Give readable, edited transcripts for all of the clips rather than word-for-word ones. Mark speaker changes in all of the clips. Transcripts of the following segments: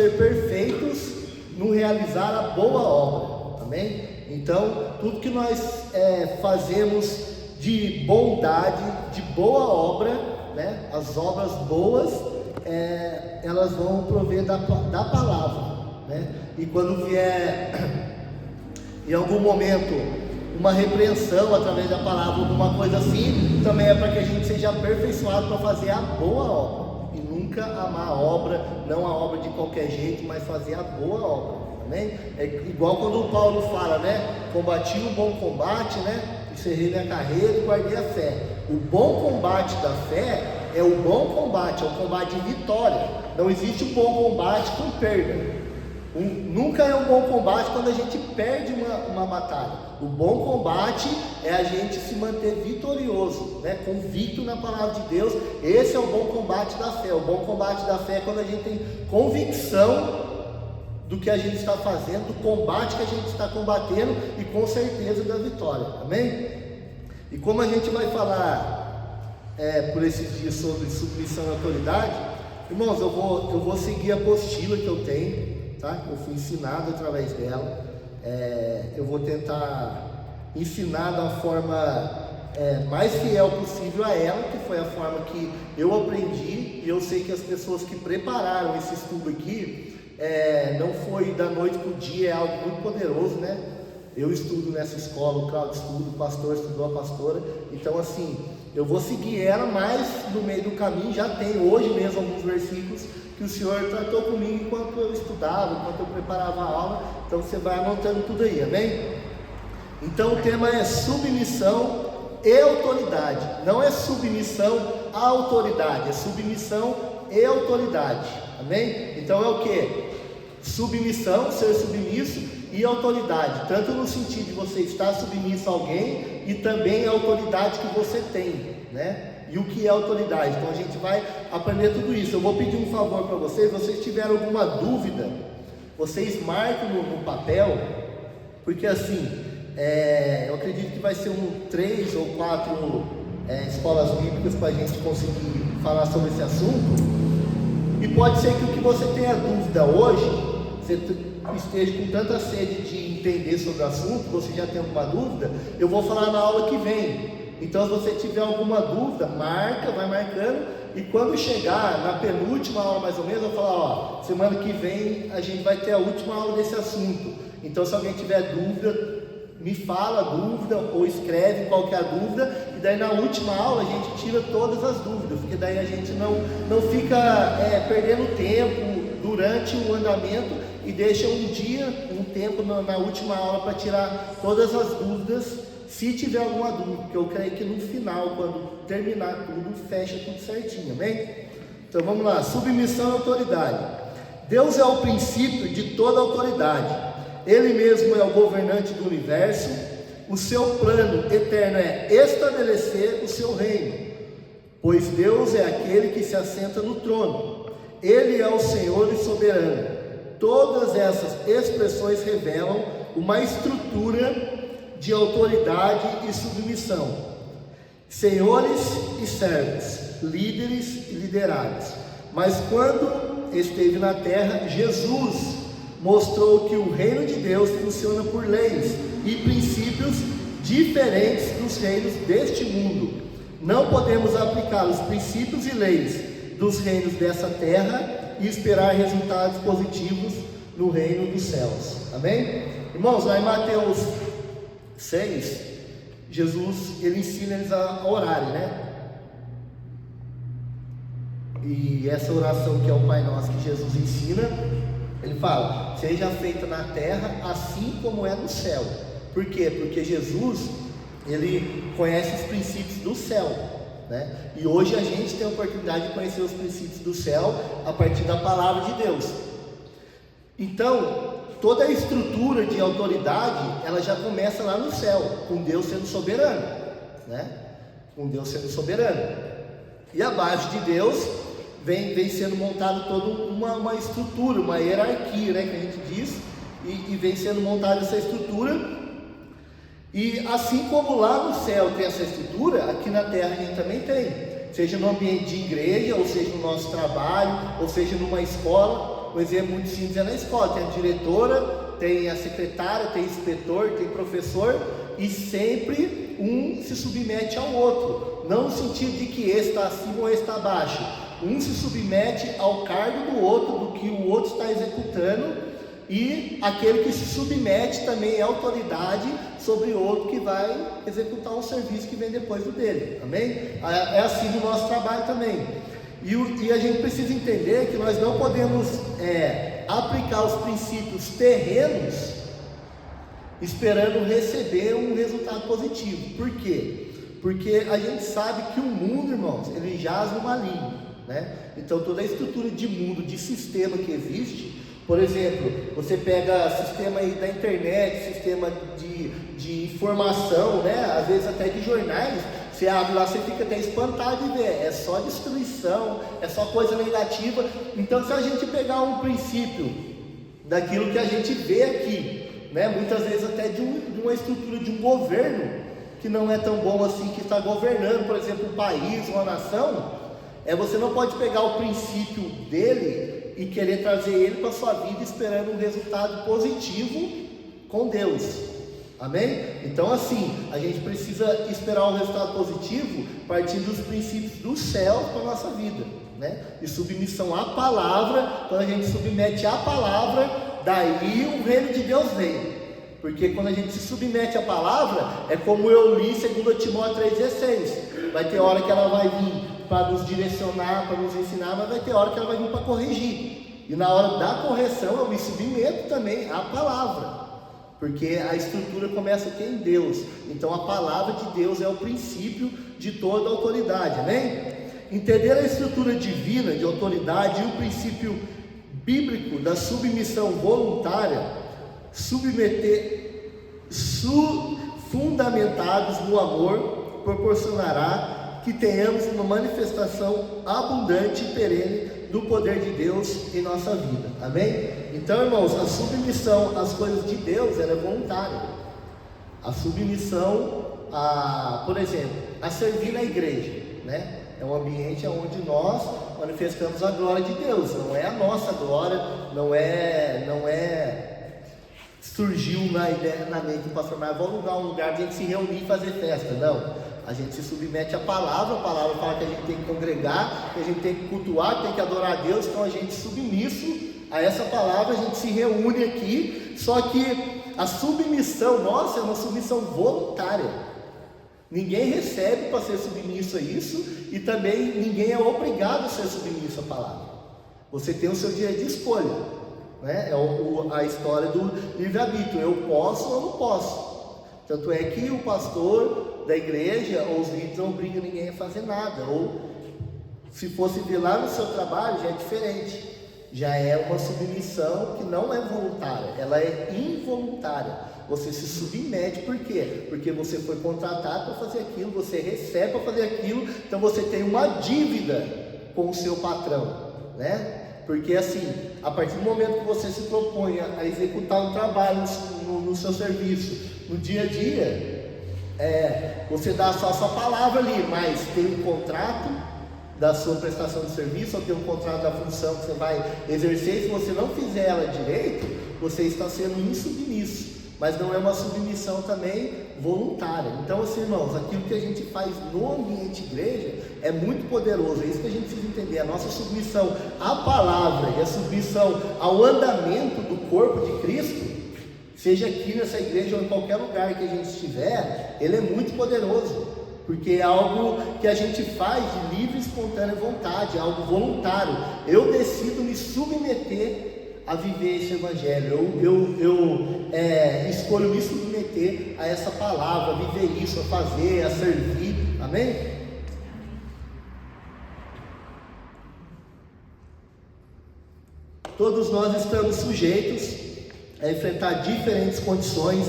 Speaker 1: ser perfeitos no realizar a boa obra, amém? Então, tudo que nós fazemos de bondade, de boa obra, né? As obras boas, elas vão prover da palavra, né? E quando vier em algum momento uma repreensão através da palavra, alguma coisa assim, também é para que a gente seja aperfeiçoado para fazer a boa obra, e nunca amar a obra, não a obra de qualquer jeito, mas fazer a boa obra. Amém? É igual quando o Paulo fala, né? Combati o bom combate, né? Encerrei minha carreira e guardei a fé. O bom combate da fé é o bom combate, é o combate de vitória. Não existe um bom combate com perda. Nunca é um bom combate quando a gente perde uma batalha. O bom combate é a gente se manter vitorioso, né? Convicto na palavra de Deus. Esse é o bom combate da fé. O bom combate da fé é quando a gente tem convicção do que a gente está fazendo, do combate que a gente está combatendo e com certeza da vitória, amém? E como a gente vai falar por esses dias sobre submissão e autoridade, irmãos, eu vou seguir a apostila que eu tenho, tá? Eu fui ensinado através dela, eu vou tentar ensinar da forma mais fiel possível a ela, que foi a forma que eu aprendi, e eu sei que as pessoas que prepararam esse estudo aqui, não foi da noite para o dia, é algo muito poderoso, né? Eu estudo nessa escola, o Claudio estuda, o pastor estudou, a pastora. Então assim, eu vou seguir ela, mas no meio do caminho já tem hoje mesmo alguns versículos que o Senhor tratou comigo enquanto eu estudava, enquanto eu preparava a aula. Então você vai anotando tudo aí, amém? Então o tema é submissão e autoridade. Não é submissão à autoridade, é submissão e autoridade, amém? Então é o que? Submissão, ser submisso, e autoridade, tanto no sentido de você estar submisso a alguém e também a autoridade que você tem, né? E o que é autoridade? Então a gente vai aprender tudo isso. Eu vou pedir um favor para vocês. Se vocês tiverem alguma dúvida, vocês marquem no papel, porque assim, eu acredito que vai ser 3 ou 4 escolas bíblicas para a gente conseguir falar sobre esse assunto. E pode ser que o que você tenha dúvida hoje, você esteja com tanta sede de entender sobre o assunto, você já tem alguma dúvida, eu vou falar na aula que vem. Então, se você tiver alguma dúvida, vai marcando, e quando chegar na penúltima aula mais ou menos, eu vou falar, semana que vem a gente vai ter a última aula desse assunto. Então, se alguém tiver dúvida, me fala a dúvida, ou escreve qual que é a dúvida, e daí na última aula a gente tira todas as dúvidas, porque daí a gente não fica perdendo tempo durante o andamento e deixa um tempo na última aula para tirar todas as dúvidas, se tiver alguma dúvida, porque eu creio que no final, quando terminar tudo, fecha tudo certinho, amém? Então vamos lá, submissão e autoridade. Deus é o princípio de toda autoridade. Ele mesmo é o governante do universo. O seu plano eterno é estabelecer o seu reino, pois Deus é aquele que se assenta no trono. Ele é o Senhor e soberano. Todas essas expressões revelam uma estrutura de autoridade e submissão. Senhores e servos, líderes e liderados. Mas quando esteve na terra, Jesus mostrou que o reino de Deus funciona por leis e princípios diferentes dos reinos deste mundo. Não podemos aplicar os princípios e leis dos reinos dessa terra e esperar resultados positivos no reino dos céus. Amém? Irmãos, lá em Mateus 6, Jesus, ele ensina eles a orarem, né? E essa oração que é o Pai Nosso que Jesus ensina, ele fala, seja feita na terra assim como é no céu. Por quê? Porque Jesus, ele conhece os princípios do céu, né? E hoje a gente tem a oportunidade de conhecer os princípios do céu a partir da palavra de Deus. Então, toda a estrutura de autoridade, ela já começa lá no céu, com Deus sendo soberano, né? Com Deus sendo soberano. E abaixo de Deus vem sendo montada toda uma estrutura, uma hierarquia, né, que a gente diz, e vem sendo montada essa estrutura. E assim como lá no céu tem essa estrutura, aqui na terra a gente também tem, seja no ambiente de igreja, ou seja no nosso trabalho, ou seja numa escola. um exemplo muito simples é na escola, tem a diretora, tem a secretária, tem inspetor, tem professor, e sempre um se submete ao outro, não no sentido de que esse está acima ou esse está abaixo, um se submete ao cargo do outro, do que o outro está executando, e aquele que se submete também é autoridade sobre o outro que vai executar um serviço que vem depois do dele, amém? É assim no nosso trabalho também. E a gente precisa entender que nós não podemos aplicar os princípios terrenos esperando receber um resultado positivo. Por quê? Porque a gente sabe que o mundo, irmãos, ele jaz no maligno, né? Então toda a estrutura de mundo, de sistema que existe, por exemplo, você pega sistema aí da internet, sistema de informação, né? Às vezes até de jornais, você abre lá, você fica até espantado de ver, é só destruição, é só coisa negativa. Então se a gente pegar um princípio daquilo que a gente vê aqui, né? Muitas vezes até de uma estrutura de um governo que não é tão bom assim, que está governando, por exemplo, um país, uma nação, você não pode pegar o princípio dele e querer trazer ele para a sua vida esperando um resultado positivo com Deus. Amém? Então assim, a gente precisa esperar um resultado positivo partindo dos princípios do céu para a nossa vida, né? E submissão à palavra. Quando a gente submete à palavra, daí o reino de Deus vem. Porque quando a gente se submete à palavra, é como eu li 2 Timóteo 3,16. Vai ter hora que ela vai vir para nos direcionar, para nos ensinar, mas vai ter hora que ela vai vir para corrigir. E na hora da correção eu me submeto também à palavra. Porque a estrutura começa aqui em Deus. Então a palavra de Deus é o princípio de toda a autoridade, amém? Entender a estrutura divina de autoridade e o princípio bíblico da submissão voluntária, fundamentados no amor, proporcionará que tenhamos uma manifestação abundante e perene do poder de Deus em nossa vida, amém? Então, irmãos, a submissão às coisas de Deus, ela é voluntária. A submissão, por exemplo, a servir na igreja, né? É um ambiente onde nós manifestamos a glória de Deus, não é a nossa glória, não é surgiu na ideia, na mente do pastor, mas vamos alugar um lugar de a gente se reunir e fazer festa, não. A gente se submete à palavra, a palavra fala que a gente tem que congregar, que a gente tem que cultuar, tem que adorar a Deus, então a gente submisso a essa palavra, a gente se reúne aqui, só que a submissão nossa é uma submissão voluntária. Ninguém recebe para ser submisso a isso, e também ninguém é obrigado a ser submisso à palavra. Você tem o seu direito de escolha, né? É a história do livre-arbítrio, eu posso ou não posso. Tanto é que o pastor da igreja ou os líderes não obrigam ninguém a fazer nada, ou se fosse ver lá no seu trabalho já é diferente, já é uma submissão que não é voluntária, ela é involuntária. Você se submete, por quê? Porque você foi contratado para fazer aquilo, você recebe para fazer aquilo, então você tem uma dívida com o seu patrão, né? Porque assim, a partir do momento que você se propõe a executar um trabalho no seu serviço, no dia a dia, você dá só a sua palavra ali, mas tem um contrato da sua prestação de serviço, ou tem um contrato da função que você vai exercer, e se você não fizer ela direito, você está sendo insubmisso, mas não é uma submissão também voluntária. Então assim, irmãos, aquilo que a gente faz no ambiente igreja é muito poderoso, é isso que a gente precisa entender. A nossa submissão à palavra e a submissão ao andamento do corpo de Cristo, seja aqui nessa igreja ou em qualquer lugar que a gente estiver, ele é muito poderoso, porque é algo que a gente faz de livre e espontânea vontade, é algo voluntário. Eu decido me submeter a viver esse evangelho, eu escolho me submeter a essa palavra, a viver isso, a fazer, a servir, amém? Todos nós estamos sujeitos a enfrentar diferentes condições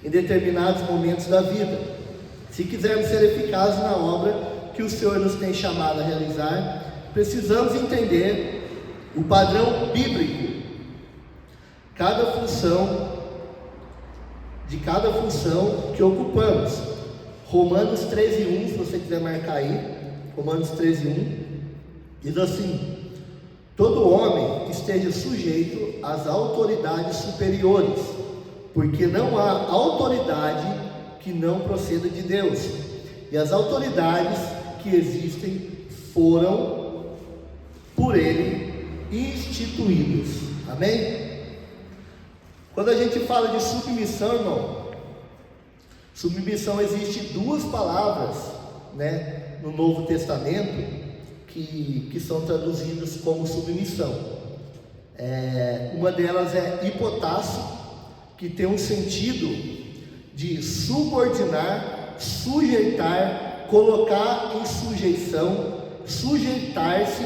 Speaker 1: em determinados momentos da vida. Se quisermos ser eficazes na obra que o Senhor nos tem chamado a realizar, precisamos entender o padrão bíblico, cada função que ocupamos. Romanos 13:1, se você quiser marcar aí, Romanos 13:1, diz assim: todo homem esteja sujeito às autoridades superiores, porque não há autoridade que não proceda de Deus, e as autoridades que existem foram por Ele instituídas. Amém? Quando a gente fala de submissão, irmão, submissão, existe duas palavras, né, no Novo Testamento que são traduzidas como submissão. Uma delas é hipotácio, que tem um sentido de subordinar, sujeitar, colocar em sujeição, sujeitar-se,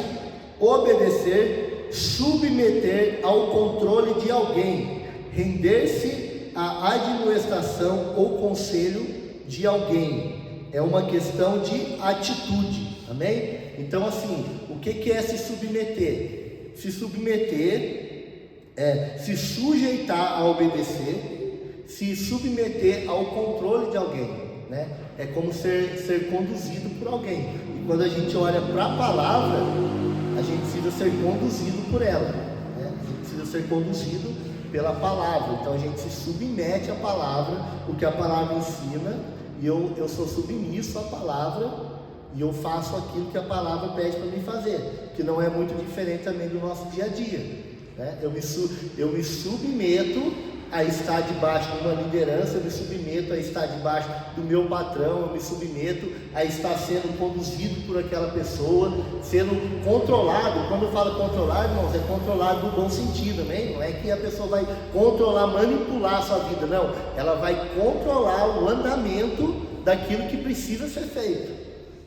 Speaker 1: obedecer, submeter ao controle de alguém, render-se à administração ou conselho de alguém. É uma questão de atitude, amém? Então, assim, o que é se submeter? Se submeter é se sujeitar a obedecer, se submeter ao controle de alguém, né? É como ser conduzido por alguém. E quando a gente olha para a palavra, a gente precisa ser conduzido por ela, né? A gente precisa ser conduzido pela palavra. Então a gente se submete à palavra, o que a palavra ensina, e eu sou submisso à palavra, e eu faço aquilo que a palavra pede para mim fazer, que não é muito diferente também do nosso dia a dia, né? Eu me submeto a estar debaixo de uma liderança, eu me submeto a estar debaixo do meu patrão, eu me submeto a estar sendo conduzido por aquela pessoa, sendo controlado. Quando eu falo controlar, irmãos, é controlado no bom sentido, né? Não é que a pessoa vai controlar, manipular a sua vida, não. Ela vai controlar o andamento daquilo que precisa ser feito,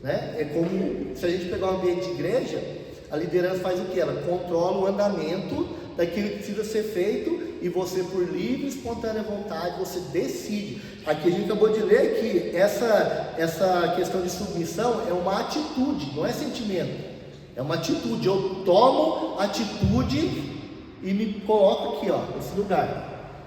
Speaker 1: né? É como se a gente pegar um ambiente de igreja, a liderança faz o que? Ela controla o andamento daquilo que precisa ser feito, e você, por livre e espontânea vontade, você decide. Aqui a gente acabou de ler que essa questão de submissão é uma atitude, não é sentimento, é uma atitude. Eu tomo atitude e me coloco aqui, ó, nesse lugar,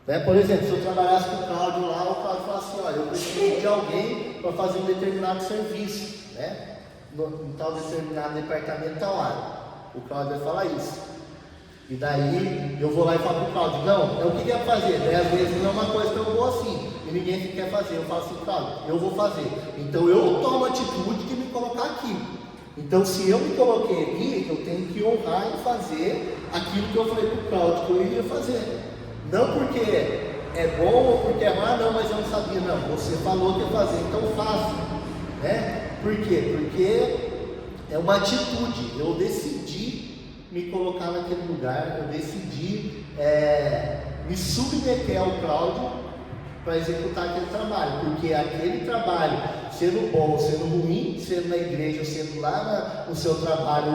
Speaker 1: né? Por exemplo, se eu trabalhasse com o Cláudio lá, o Cláudio fala assim: olha, eu preciso de alguém para fazer um determinado serviço, né? Em tal determinado departamento, tal área. O Cláudio vai falar isso. E daí eu vou lá e falo para o Cláudio: não, o que é fazer? Daí às vezes não é uma coisa que eu vou assim, e ninguém quer fazer. Eu falo assim: Cláudio, eu vou fazer. Então eu tomo a atitude de me colocar aqui. Então, se eu me coloquei aqui, eu tenho que honrar e fazer aquilo que eu falei para o Cláudio que eu iria fazer. Não porque é bom ou porque é ruim, não, mas eu não sabia. Não, você falou que ia fazer, então faça, né? Por quê? Porque é uma atitude. Eu decidi me colocar naquele lugar, eu decidi me submeter ao Cláudio para executar aquele trabalho, porque aquele trabalho, sendo bom, sendo ruim, sendo na igreja, sendo lá no seu trabalho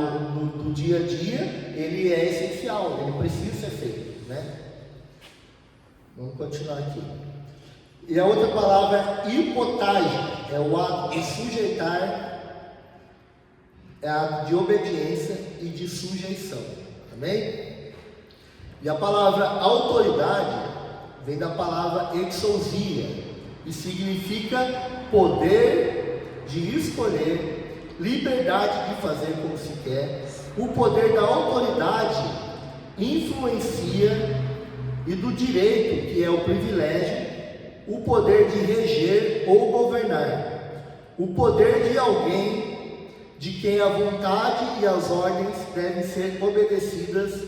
Speaker 1: do dia a dia, ele é essencial, ele precisa ser feito, né? Vamos continuar aqui. E a outra palavra, hipotagem, é o ato de sujeitar, é ato de obediência e de sujeição, amém? E a palavra autoridade vem da palavra exousia, e significa poder de escolher, liberdade de fazer como se quer. O poder da autoridade influencia, e do direito, que é o privilégio, o poder de reger ou governar, o poder de alguém de quem a vontade e as ordens devem ser obedecidas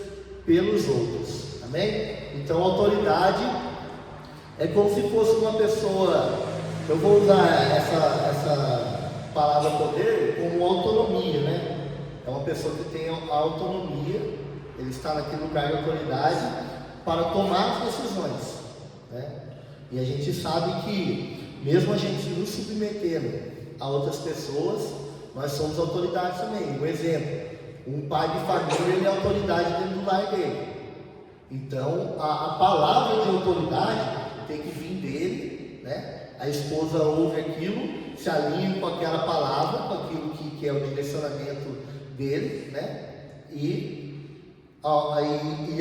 Speaker 1: pelos outros, amém? Então, autoridade é como se fosse uma pessoa, eu vou usar essa palavra poder como autonomia, né? É uma pessoa que tem a autonomia, ele está naquele lugar de autoridade para tomar as decisões, né? E a gente sabe que, mesmo a gente nos submetendo a outras pessoas, nós somos autoridades também. Um exemplo, um pai de família, ele é autoridade dentro do lar dele. Então, a palavra de autoridade tem que vir dele, né? A esposa ouve aquilo, se alinha com aquela palavra, com aquilo que é o direcionamento dele, né? E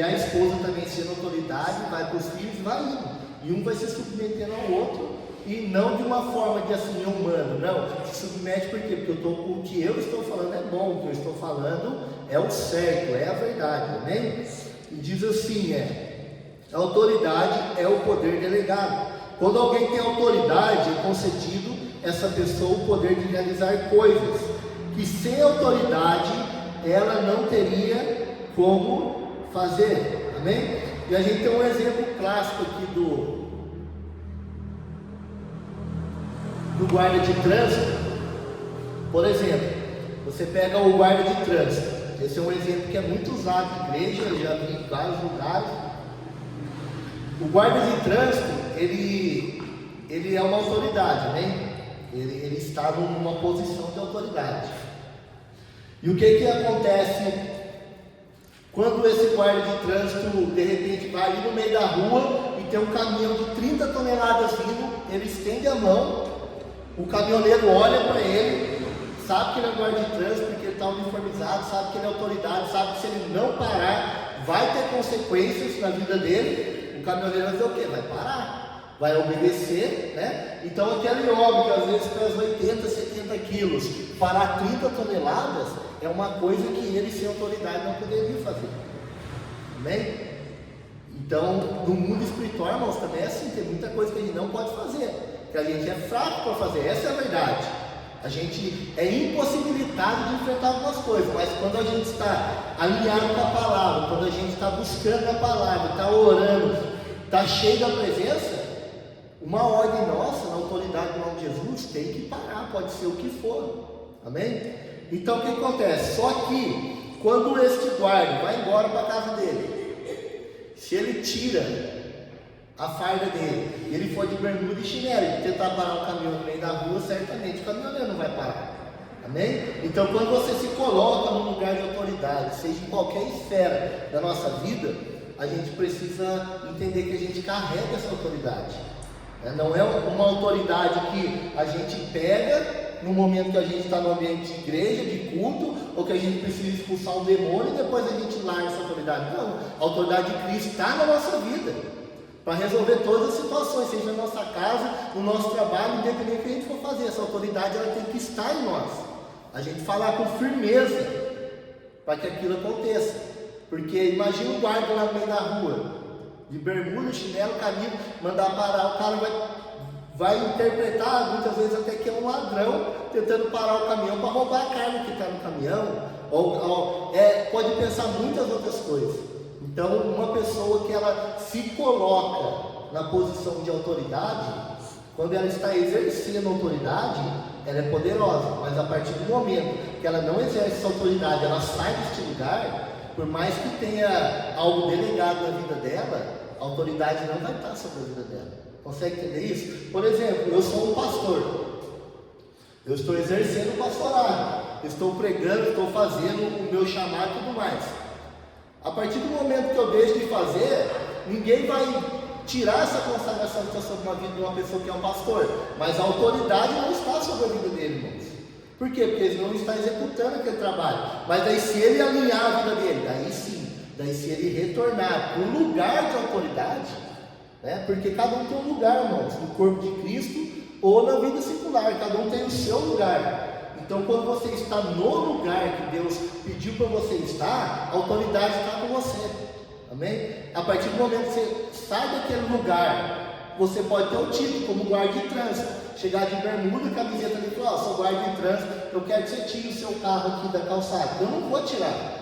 Speaker 1: a esposa também, sendo autoridade, vai para os filhos e vai indo. E um vai se submetendo ao outro, e não de uma forma de assim humano, não, se submete por quê? Porque o que eu estou falando é bom, o que eu estou falando é o certo, é a verdade, amém? E diz assim, a autoridade é o poder delegado. Quando alguém tem autoridade, é concedido essa pessoa o poder de realizar coisas que sem autoridade ela não teria como fazer, amém? E a gente tem um exemplo clássico aqui do guarda de trânsito. Por exemplo, você pega o guarda de trânsito, esse é um exemplo que é muito usado na igreja, eu já vi em vários lugares. O guarda de trânsito, ele é uma autoridade, né? Ele está numa posição de autoridade. E o que acontece quando esse guarda de trânsito de repente vai ali no meio da rua e tem um caminhão de 30 toneladas vindo, ele estende a mão, o caminhoneiro olha para ele, sabe que ele é guarda de trânsito porque ele está uniformizado, sabe que ele é autoridade, sabe que se ele não parar vai ter consequências na vida dele. O caminhoneiro vai fazer o quê? Vai parar, vai obedecer, né? Então aquele homem que às vezes pesa 80, 70 quilos, parar 30 toneladas é uma coisa que ele sem autoridade não poderia fazer, amém? Então no mundo espiritual, irmãos, também é assim, tem muita coisa que a gente não pode fazer, que a gente é fraco para fazer, essa é a verdade. A gente é impossibilitado de enfrentar algumas coisas, mas quando a gente está alinhado com a palavra, quando a gente está buscando a palavra, está orando, está cheio da presença, uma ordem nossa, na autoridade do nome de Jesus, tem que parar, pode ser o que for, amém? Então o que acontece? Só que quando este guarda vai embora para a casa dele, se ele tira a farda dele, e ele for de bermuda e chinelo e tentar parar o caminhão no meio da rua, certamente o caminhoneiro não vai parar, amém? Então quando você se coloca num lugar de autoridade, seja em qualquer esfera da nossa vida, a gente precisa entender que a gente carrega essa autoridade, né? Não é uma autoridade que a gente pega no momento que a gente está no ambiente de igreja, de culto, ou que a gente precisa expulsar um demônio e depois a gente larga essa autoridade. Não, a autoridade de Cristo está na nossa vida para resolver todas as situações, seja na nossa casa, no nosso trabalho, independente do que a gente for fazer. Essa autoridade ela tem que estar em nós, a gente falar com firmeza para que aquilo aconteça. Porque imagina um guarda lá no meio da rua, de bermuda, chinelo, camisa, mandar parar, o cara vai interpretar muitas vezes até que é um ladrão tentando parar o caminhão para roubar a carne que está no caminhão, pode pensar muitas outras coisas. Então uma pessoa que ela se coloca na posição de autoridade, quando ela está exercendo autoridade, ela é poderosa, mas a partir do momento que ela não exerce essa autoridade, ela sai deste lugar, por mais que tenha algo delegado na vida dela, a autoridade não vai estar sobre a vida dela. Consegue entender isso? Por exemplo, eu sou um pastor, eu estou exercendo o pastorado, estou pregando, estou fazendo o meu chamado e tudo mais. A partir do momento que eu deixo de fazer, ninguém vai tirar essa consagração que está sobre uma vida de uma pessoa que é um pastor, mas a autoridade não está sobre a vida dele, irmãos. Por quê? Porque ele não está executando aquele trabalho. Mas daí se ele alinhar a vida dele, daí sim, daí se ele retornar para um lugar de autoridade, né? Porque cada um tem um lugar, irmãos, no corpo de Cristo ou na vida secular, cada um tem o seu lugar. Então quando você está no lugar que Deus pediu para você estar, a autoridade está com você, amém? A partir do momento que você sai daquele lugar, você pode ter o título como guarda de trânsito, chegar de bermuda, camiseta ali e falar, sou guarda de trânsito, eu quero que você tire o seu carro aqui da calçada. Eu não vou tirar.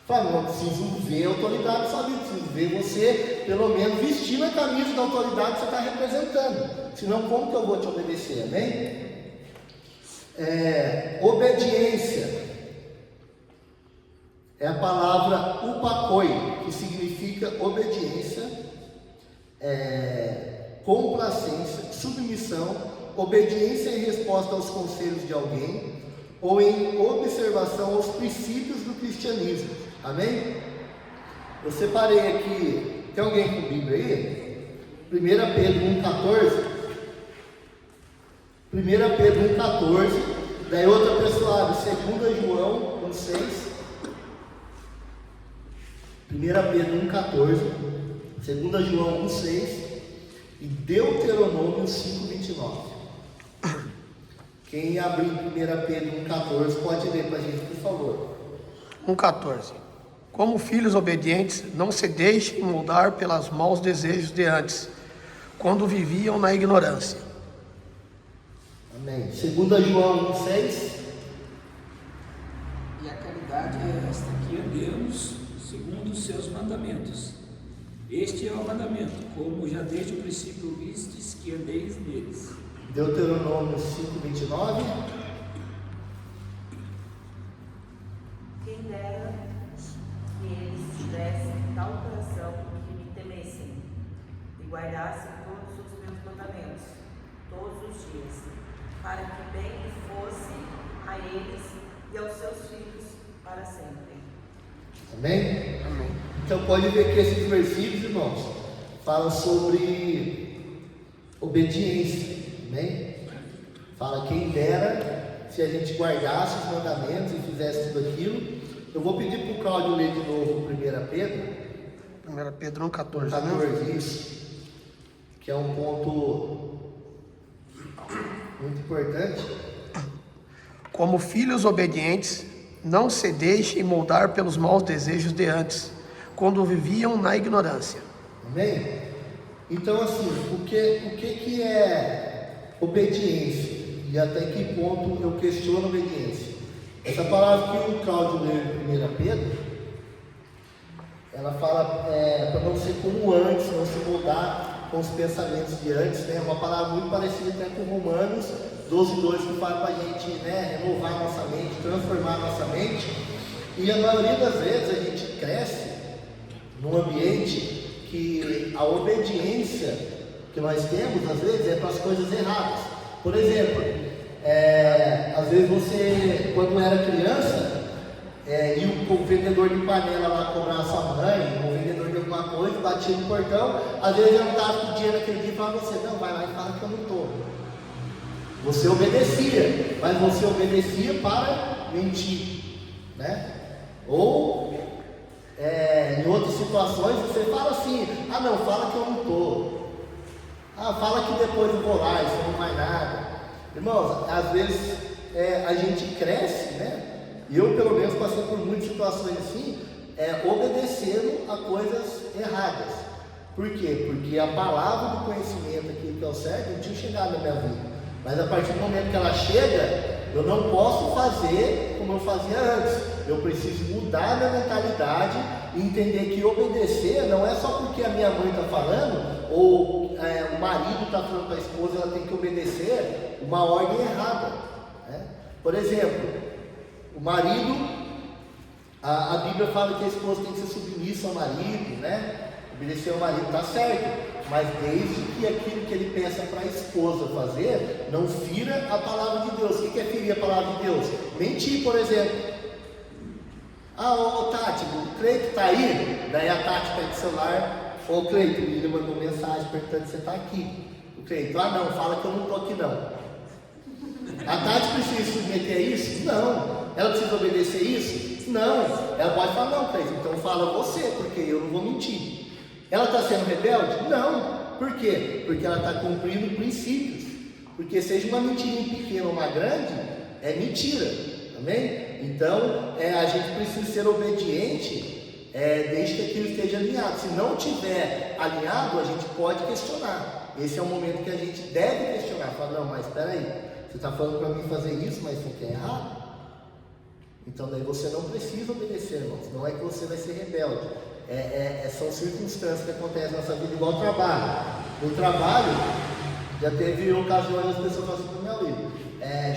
Speaker 1: Fala, não preciso ver a autoridade da sua vida, preciso ver você, pelo menos, vestindo a camisa da autoridade que você está representando. Senão, como que eu vou te obedecer, amém? Obediência é a palavra upakoi, que significa obediência, complacência, submissão, obediência em resposta aos conselhos de alguém ou em observação aos princípios do cristianismo, amém? Eu separei aqui, tem alguém com Bíblia aí? 1 Pedro 1,14. 1 Pedro 1,14, daí outra pessoa abre 2 João 1,6, 1 Pedro 1,14, 2 João 1,6, e Deuteronômio 5:29. Quem abrir 1 Pedro 1,14 pode ler para a gente, por favor.
Speaker 2: 1,14. Como filhos obedientes, não se deixem moldar pelos maus desejos de antes, quando viviam na ignorância.
Speaker 1: Amém. 2 João 1,6.
Speaker 3: E a caridade é esta, que andemos segundo os seus mandamentos. Este é o mandamento, como já desde o princípio vistes que andeis neles.
Speaker 1: Deuteronômio 5:29.
Speaker 4: Quem dera que eles tivessem tal coração que me temessem e guardassem todos os meus mandamentos, todos os dias, para que bem lhe fosse a eles e aos seus filhos para sempre.
Speaker 1: Amém?
Speaker 2: Amém.
Speaker 1: Então pode ver que esses versículos, irmãos, falam sobre obediência. Amém? Fala quem dera se a gente guardasse os mandamentos e fizesse tudo aquilo. Eu vou pedir para o Cláudio ler de novo 1 Pedro.
Speaker 2: 1 Pedro 1,14,
Speaker 1: 14, isso. Que é um ponto muito importante.
Speaker 2: Como filhos obedientes, não se deixem moldar pelos maus desejos de antes, quando viviam na ignorância.
Speaker 1: Amém? Então, assim, o que é obediência? E até que ponto eu questiono a obediência? Essa palavra que o Cláudio leu em 1 Pedro, ela fala para não ser como antes, não se moldar com os pensamentos de antes, né? Uma palavra muito parecida até com Romanos 12:2, que fala para a gente, né, renovar a nossa mente, transformar a nossa mente. E a maioria das vezes a gente cresce num ambiente que a obediência que nós temos, às vezes, é para as coisas erradas. Por exemplo, às vezes você, quando era criança, ia o vendedor de panela lá cobrar a sua mãe, ou o vendedor de alguma coisa, batia no portão, às vezes ele não estava com dinheiro naquele dia e falava você, não, vai lá e fala que eu não estou. Você obedecia, mas você obedecia para mentir, né? Ou em outras situações você fala assim, ah não, fala que eu não estou. Ah, fala que depois eu vou lá, isso não vai nada. Irmãos, às vezes a gente cresce, né? E eu pelo menos passei por muitas situações assim, obedecendo a coisas erradas. Por quê? Porque a palavra do conhecimento, aquilo que é o certo, não tinha chegado na minha vida. Mas a partir do momento que ela chega, eu não posso fazer como eu fazia antes. Eu preciso mudar a minha mentalidade e entender que obedecer não é só porque a minha mãe está falando, ou o marido está falando para a esposa, ela tem que obedecer uma ordem errada, né? Por exemplo, o marido, a Bíblia fala que a esposa tem que ser submissa ao marido, né? Obedecer ao marido está certo. Mas desde que aquilo que ele peça para a esposa fazer, não fira a palavra de Deus. O que é ferir a palavra de Deus? Mentir, por exemplo. Ah, ô Tati, o Cleito está aí? Daí a Tati pega o celular. Ô Cleito, ele mandou mensagem perguntando se você está aqui. O Cleito, ah não, fala que eu não estou aqui não. A Tati precisa se submeter a isso? Não. Ela precisa obedecer isso? Não. Ela pode falar, não Cleito, então fala você, porque eu não vou mentir. Ela está sendo rebelde? Não. Por quê? Porque ela está cumprindo princípios. Porque seja uma mentirinha pequena ou uma grande, é mentira. Amém? Então, a gente precisa ser obediente desde que aquilo esteja alinhado. Se não estiver alinhado, a gente pode questionar. Esse é o momento que a gente deve questionar. Falar, não, mas espera aí, você está falando para mim fazer isso, mas isso aqui é errado. Então, daí você não precisa obedecer, irmãos. Não é que você vai ser rebelde. São circunstâncias que acontecem na nossa vida, igual ao trabalho. No trabalho, já teve ocasiões as pessoas falam assim para o meu livro,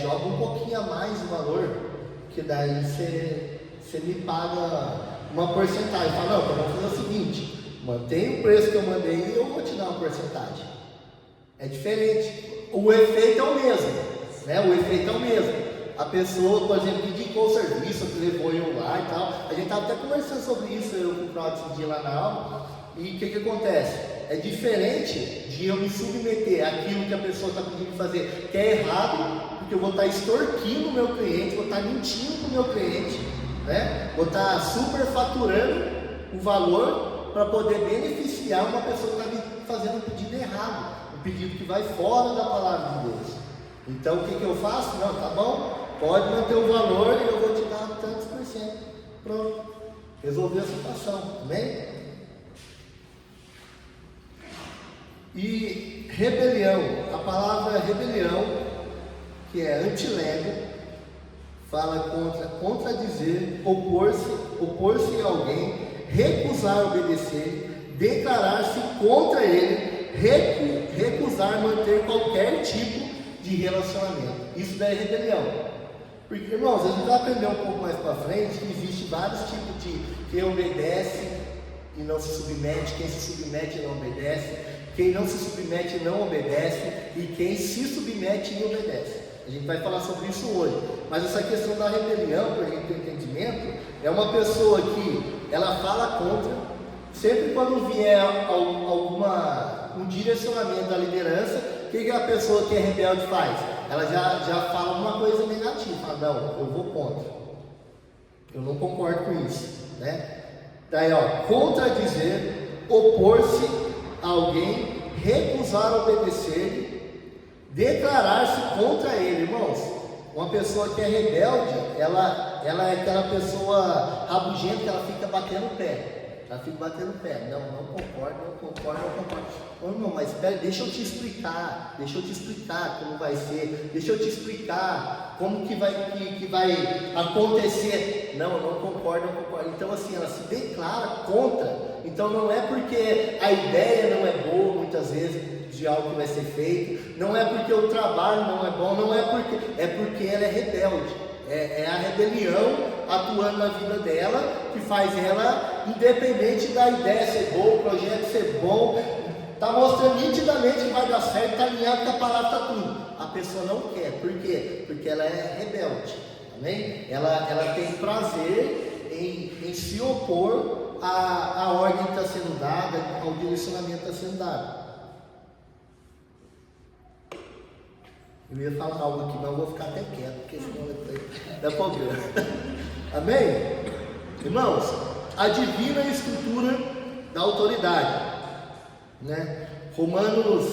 Speaker 1: joga um pouquinho a mais o valor, que daí você me paga uma porcentagem. Fala, não, então vamos fazer o seguinte, mantém o preço que eu mandei e eu vou te dar uma porcentagem. É diferente, o efeito é o mesmo, né? O efeito é o mesmo. A pessoa, por exemplo, indicou o serviço, que levou eu lá e tal. A gente estava até conversando sobre isso, eu com o Claudio esse dia lá na aula. E o que acontece? É diferente de eu me submeter àquilo que a pessoa está pedindo fazer, que é errado, porque eu vou estar extorquindo o meu cliente, vou estar mentindo para o meu cliente, né? Vou estar superfaturando o valor para poder beneficiar uma pessoa que está me fazendo um pedido errado, um pedido que vai fora da palavra de Deus. Então o que eu faço? Não, tá bom, pode manter o valor e eu vou te dar tantos por cento. Pronto, resolveu a situação, amém? E rebelião, a palavra rebelião, que é antilego, fala contradizer, opor-se a alguém, recusar obedecer, declarar-se contra ele, recusar manter qualquer tipo de relacionamento. Isso daí é rebelião. Porque, irmãos, a gente vai aprender um pouco mais para frente que existe vários tipos de quem obedece e não se submete, quem se submete e não obedece, quem não se submete e não obedece, e quem se submete e obedece. A gente vai falar sobre isso hoje. Mas essa questão da rebelião, para a gente ter entendimento, é uma pessoa que ela fala contra, sempre quando vier um direcionamento da liderança, o que a pessoa que é rebelde faz? Ela já fala uma coisa negativa, fala, não, eu vou contra, eu não concordo com isso, né? Daí, contradizer, opor-se a alguém, recusar obedecer, declarar-se contra ele. Irmãos, uma pessoa que é rebelde, ela é aquela pessoa rabugenta que ela fica batendo o pé. Ela fica batendo o pé. Não concordo. Ô, irmão, mas espera, deixa eu te explicar como vai ser, deixa eu te explicar como que vai acontecer. Não concordo. Então assim, ela se declara contra. Então não é porque a ideia não é boa, muitas vezes, de algo que vai ser feito, não é porque o trabalho não é bom, é porque ela é rebelde. É a rebelião atuando na vida dela, que faz ela, independente da ideia ser boa, o projeto ser bom, está mostrando nitidamente que vai dar certo, está alinhado com a palavra, está tudo. A pessoa não quer. Por quê? Porque ela é rebelde. Amém? Ela tem prazer em se opor à ordem que está sendo dada, ao direcionamento que está sendo dado. Eu ia falar algo aqui, mas eu vou ficar até quieto, porque senão depois dá problema. Amém? Irmãos, a divina estrutura da autoridade, né? Romanos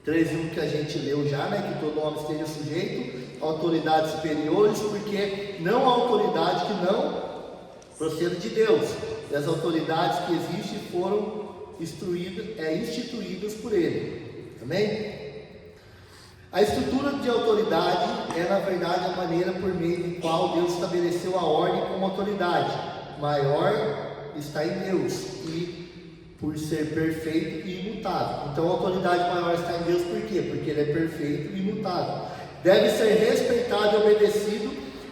Speaker 1: 13:1 que a gente leu já, né? Que todo homem esteja sujeito a autoridades superiores, porque não há autoridade que não proceda de Deus. E as autoridades que existem foram instituídas por Ele. Amém? A estrutura de autoridade é, na verdade, a maneira por meio de qual Deus estabeleceu a ordem como autoridade. Maior está em Deus, e por ser perfeito e imutável. Então a autoridade maior está em Deus por quê? Porque Ele é perfeito e imutável. Deve ser respeitado e obedecido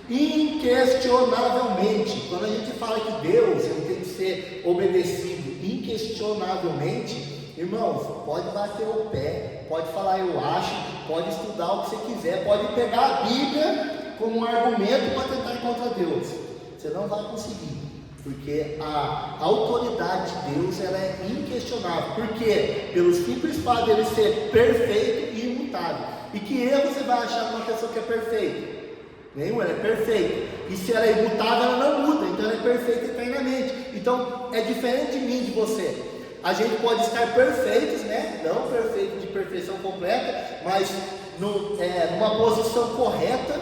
Speaker 1: inquestionavelmente. Quando a gente fala que Deus ele tem que ser obedecido inquestionavelmente, irmãos, pode bater o pé, pode falar eu acho, pode estudar o que você quiser, pode pegar a Bíblia como um argumento para tentar ir contra Deus. Você não vai conseguir, porque a autoridade de Deus ela é inquestionável. Por quê? Pelo simples fato de Ele ser perfeito e imutável. E que erro você vai achar numa pessoa que é perfeita? Nenhum, ela é perfeita. E se ela é imutável, ela não muda, então ela é perfeita eternamente. Então é diferente de mim, de você. A gente pode estar perfeitos, né? Não perfeito de perfeição completa, mas numa posição correta,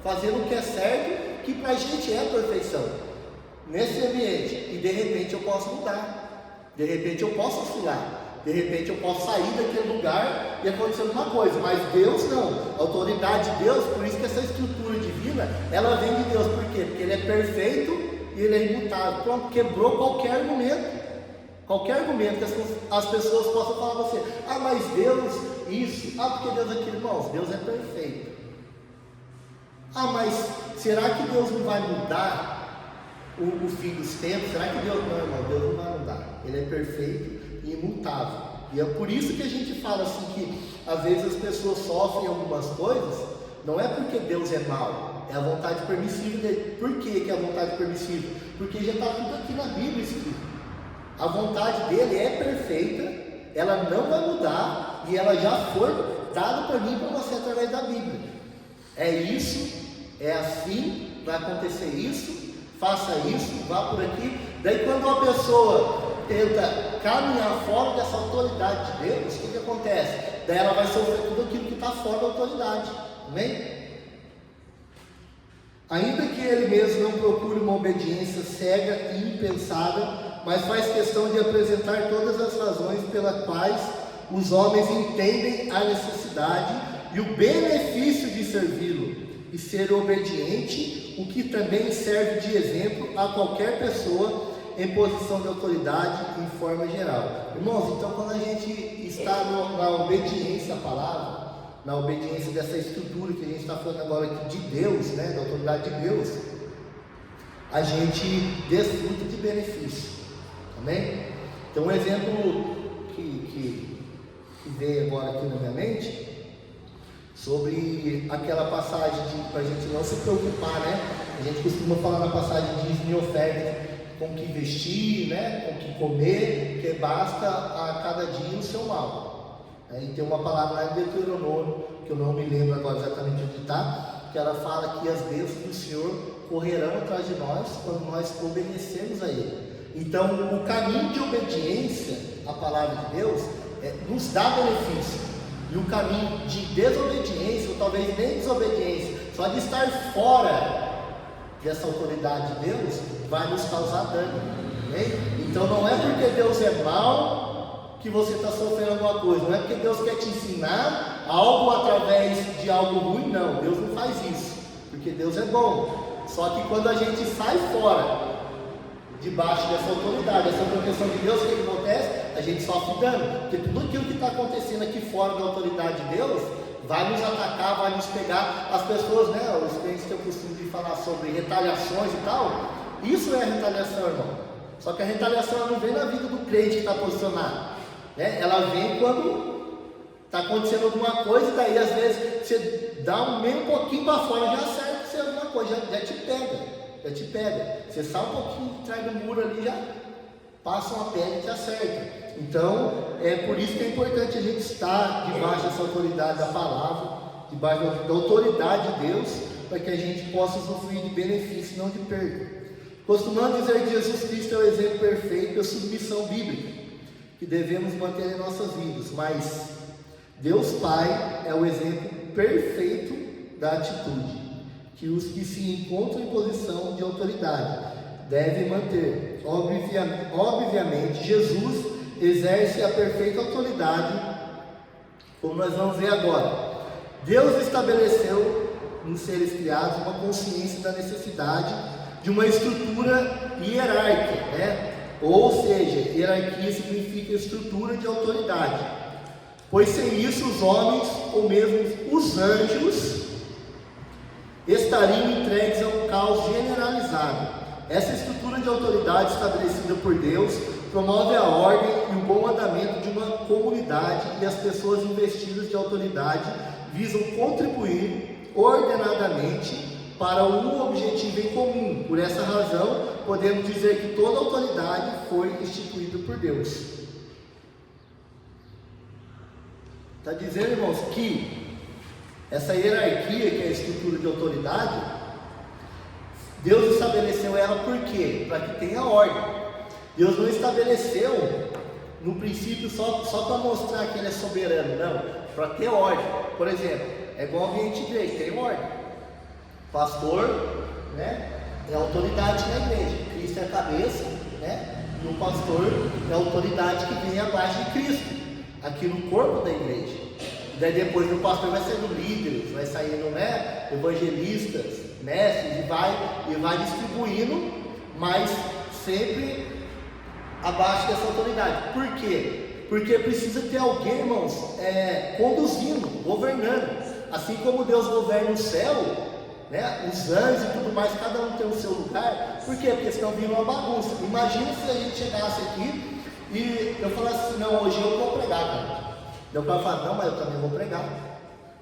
Speaker 1: fazendo o que é certo, que para a gente é perfeição. Nesse ambiente, e de repente eu posso mudar, de repente eu posso oscilar, de repente eu posso sair daquele lugar e acontecer alguma coisa, mas Deus não. A autoridade de Deus, por isso que essa estrutura divina, ela vem de Deus. Por quê? Porque Ele é perfeito e Ele é imutável. Pronto, quebrou qualquer argumento. Qualquer argumento que as pessoas possam falar a você, mas Deus isso, porque Deus aquilo. Irmãos, Deus é perfeito. Mas será que Deus não vai mudar o fim dos tempos? Será que Deus não, irmão? Deus não vai mudar. Ele é perfeito e imutável. E é por isso que a gente fala assim que às vezes as pessoas sofrem algumas coisas, não é porque Deus é mau, é a vontade permissiva dele. Por que é a vontade permissiva? Porque já está tudo aqui na Bíblia escrito. A vontade dele é perfeita, ela não vai mudar e ela já foi dada para mim e para você através da Bíblia. É isso, é assim, vai acontecer isso, faça isso, vá por aqui. Daí quando uma pessoa tenta caminhar fora dessa autoridade de Deus, o que acontece? Daí ela vai sofrer tudo aquilo que está fora da autoridade. Amém? Ainda que ele mesmo não procure uma obediência cega e impensada, mas faz questão de apresentar todas as razões pelas quais os homens entendem a necessidade e o benefício de servi-lo e ser obediente, o que também serve de exemplo a qualquer pessoa em posição de autoridade em forma geral. Irmãos, então quando a gente está na obediência à palavra, na obediência dessa estrutura que a gente está falando agora aqui de Deus, né, da autoridade de Deus, a gente desfruta de benefício. Amém? Então um exemplo que veio agora aqui na minha mente, sobre aquela passagem para a gente não se preocupar, né? A gente costuma falar na passagem de dízimo e oferta, com o que vestir, né? Com o que comer, que basta a cada dia o seu mal. E tem uma palavra lá em Deuteronômio, que eu não me lembro agora exatamente onde está, que ela fala que as bênçãos do Senhor correrão atrás de nós quando nós obedecermos a Ele. Então, o caminho de obediência à palavra de Deus nos dá benefício. E o caminho de desobediência, ou talvez nem desobediência, só de estar fora dessa autoridade de Deus, vai nos causar dano. Amém? Então, não é porque Deus é mau que você está sofrendo alguma coisa. Não é porque Deus quer te ensinar algo através de algo ruim. Não, Deus não faz isso. Porque Deus é bom. Só que quando a gente sai fora, debaixo dessa autoridade, essa proteção de Deus, o que acontece? A gente sofre dano, porque tudo aquilo que está acontecendo aqui fora da autoridade de Deus vai nos atacar, vai nos pegar. As pessoas, né, os crentes têm o costume de falar sobre retaliações e tal. Isso é retaliação, irmão. Só que a retaliação ela não vem na vida do crente que está posicionado, né? Ela vem quando está acontecendo alguma coisa, e daí às vezes você dá meio um pouquinho para fora, já acerta você alguma coisa, já te pega. Você sai um pouquinho de trás do muro ali, já passa uma pedra e te acerta. Então, é por isso que é importante a gente estar debaixo dessa autoridade da palavra, debaixo da autoridade de Deus, para que a gente possa usufruir de benefício e não de perda. Costumamos dizer que Jesus Cristo é o exemplo perfeito da submissão bíblica que devemos manter em nossas vidas, mas Deus Pai é o exemplo perfeito da atitude que os que se encontram em posição de autoridade devem manter. Obviamente, Jesus exerce a perfeita autoridade, como nós vamos ver agora. Deus estabeleceu nos seres criados uma consciência da necessidade de uma estrutura hierárquica, né? Ou seja, hierarquia significa estrutura de autoridade, pois sem isso os homens, ou mesmo os anjos, estariam entregues a um caos generalizado. Essa estrutura de autoridade estabelecida por Deus promove a ordem e o bom andamento de uma comunidade, e as pessoas investidas de autoridade visam contribuir ordenadamente para um objetivo em comum. Por essa razão, podemos dizer que toda autoridade foi instituída por Deus. Está dizendo, irmãos, que essa hierarquia, que é a estrutura de autoridade, Deus estabeleceu ela por quê? Para que tenha ordem. Deus não estabeleceu no princípio só para mostrar que Ele é soberano, não, para ter ordem. Por exemplo, é igual ambiente de igreja, tem ordem. Pastor, né, é autoridade na igreja, Cristo é a cabeça, né, e o pastor é a autoridade que vem abaixo de Cristo, aqui no corpo da igreja. E daí depois o pastor vai sendo líderes, vai saindo, né, evangelistas, mestres, e vai distribuindo, mas sempre abaixo dessa autoridade. Por quê? Porque precisa ter alguém, irmãos, conduzindo, governando. Assim como Deus governa o céu, né, os anjos e tudo mais, cada um tem o seu lugar. Por quê? Porque senão vira uma bagunça. Imagina se a gente chegasse aqui e eu falasse assim: não, hoje eu vou pregar, cara. Daí o cara fala: não, mas eu também vou pregar.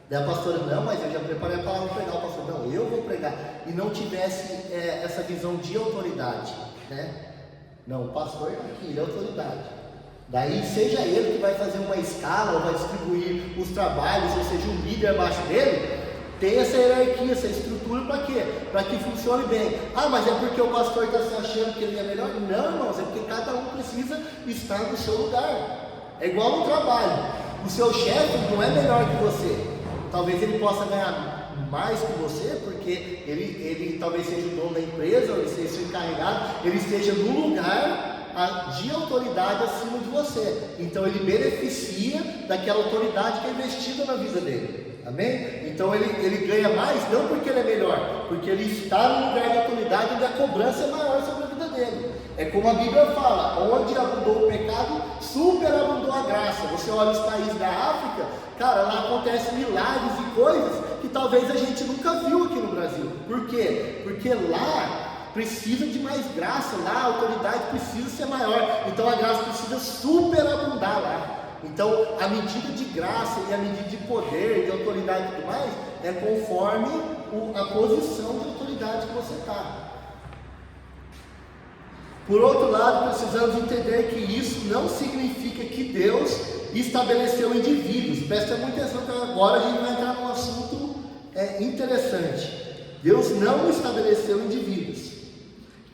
Speaker 1: Daí a pastora: não, mas eu já preparei a palavra para pregar. O pastor: não, eu vou pregar. E não tivesse essa visão de autoridade, né? Não, o pastor aqui, ele é autoridade. Daí seja ele que vai fazer uma escala, ou vai distribuir os trabalhos, ou seja, um líder abaixo dele. tem essa hierarquia, essa estrutura para quê? Para que funcione bem. Ah, mas é porque o pastor está se achando que ele é melhor? Não, irmãos, é porque cada um precisa estar no seu lugar. É igual no trabalho. O seu chefe não é melhor que você. Talvez ele possa ganhar mais que você, porque ele talvez seja o dono da empresa, ou ele seja o encarregado, ele esteja no lugar de autoridade acima de você. Então ele beneficia daquela autoridade que é investida na vida dele. Amém? Então ele ganha mais, não porque ele é melhor, porque ele está no lugar de autoridade onde a cobrança é maior sobre a vida dele. É como a Bíblia fala, onde abundou o pecado, superabundou a graça. Você olha os países da África, cara, lá acontecem milagres e coisas que talvez a gente nunca viu aqui no Brasil. Por quê? Porque lá precisa de mais graça, lá a autoridade precisa ser maior, então a graça precisa superabundar lá. Então a medida de graça e a medida de poder, de autoridade e tudo mais, é conforme a posição de autoridade que você está. Por outro lado, precisamos entender que isso não significa que Deus estabeleceu indivíduos. Presta muita atenção que agora a gente vai entrar num assunto interessante. Deus não estabeleceu indivíduos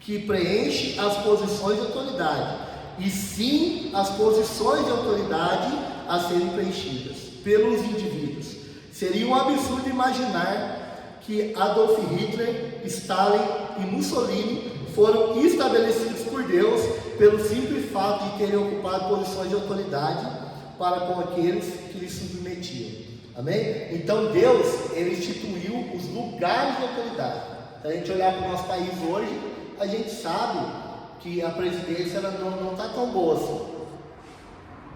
Speaker 1: que preenchem as posições de autoridade, e sim as posições de autoridade a serem preenchidas pelos indivíduos. Seria um absurdo imaginar que Adolf Hitler, Stalin e Mussolini foram estabelecidos por Deus pelo simples fato de terem ocupado posições de autoridade para com aqueles que lhes submetiam. Amém? Então Deus, ele instituiu os lugares de autoridade. Se a gente olhar para o nosso país hoje, a gente sabe que a presidência não está tão boa assim.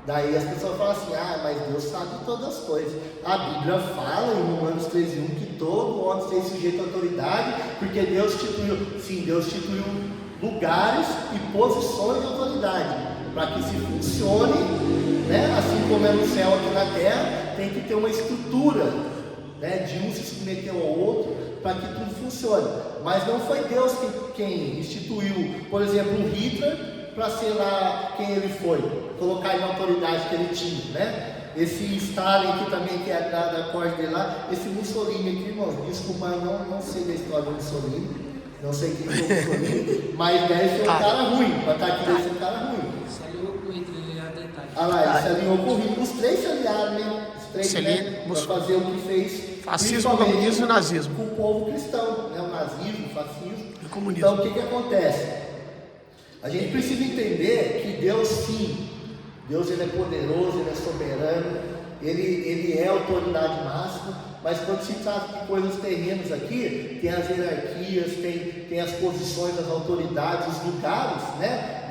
Speaker 1: Daí as pessoas falam assim, mas Deus sabe todas as coisas. A Bíblia fala em Romanos 13:1 que todo homem tem sujeito à autoridade, porque Deus instituiu lugares e posições de autoridade, para que se funcione, né? Assim como é no céu aqui na terra, tem que ter uma estrutura, né? De um se submeter ao outro, para que tudo funcione. Mas não foi Deus quem instituiu, por exemplo, um Hitler, para ser lá quem ele foi, colocar ele na autoridade que ele tinha, né? Esse Stalin aqui também, que é da corte dele lá, esse Mussolini aqui, irmãos, desculpa, eu não sei da história do Mussolini, não sei quem foi o Mussolini, mas deve ser um cara ruim, para estar aqui deve ser um cara ruim.
Speaker 5: Se aliou com o Hitler, a detalhe.
Speaker 1: Ah lá, ele se aliou com o Hitler, os três se aliaram, né? Os três, né? Para fazer o que fez,
Speaker 2: fascismo, comunismo e nazismo.
Speaker 1: Com o povo cristão, né? O nazismo, o fascismo.
Speaker 2: E comunismo.
Speaker 1: Então, o que acontece? A gente precisa entender que Deus, sim, Deus ele é poderoso, ele é soberano, ele é a autoridade máxima, mas quando se trata de coisas terrenas aqui, tem as hierarquias, tem as posições das autoridades, os lugares, né,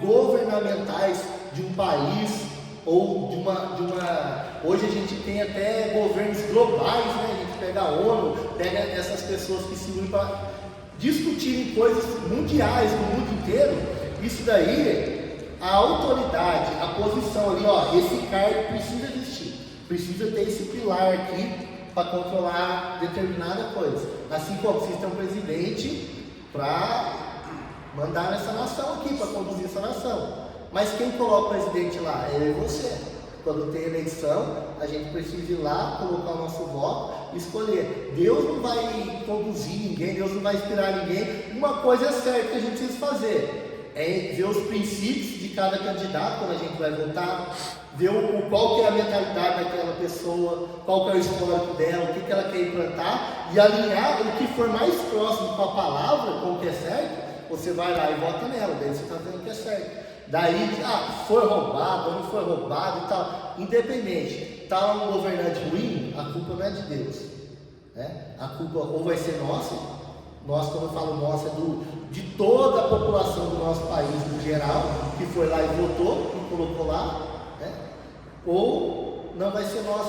Speaker 1: governamentais de um país, ou de uma... Hoje a gente tem até governos globais, né, a gente pega a ONU, pega essas pessoas que se unem para discutirem coisas mundiais no mundo inteiro. Isso daí, a autoridade, a posição ali, esse cargo precisa existir, precisa ter esse pilar aqui para controlar determinada coisa. Assim como vocês têm um presidente para mandar nessa nação aqui, para conduzir essa nação. Mas quem coloca o presidente lá? É eu e você. Quando tem eleição, a gente precisa ir lá, colocar o nosso voto e escolher. Deus não vai conduzir ninguém, Deus não vai inspirar ninguém. Uma coisa é certa que a gente precisa fazer, é ver os princípios de cada candidato quando a gente vai votar, ver qual que é a mentalidade daquela pessoa, qual que é o histórico dela, o que ela quer implantar, e alinhar o que for mais próximo com a palavra, com o que é certo, você vai lá e vota nela, daí você está vendo o que é certo. Daí, foi roubado ou não foi roubado e tal, independente, está um governante ruim, a culpa não é de Deus, né? A culpa ou vai ser nossa, nós, quando eu falo nossa, é de toda a população do nosso país no geral, que foi lá e votou, e colocou lá, né? Ou não vai ser nossa,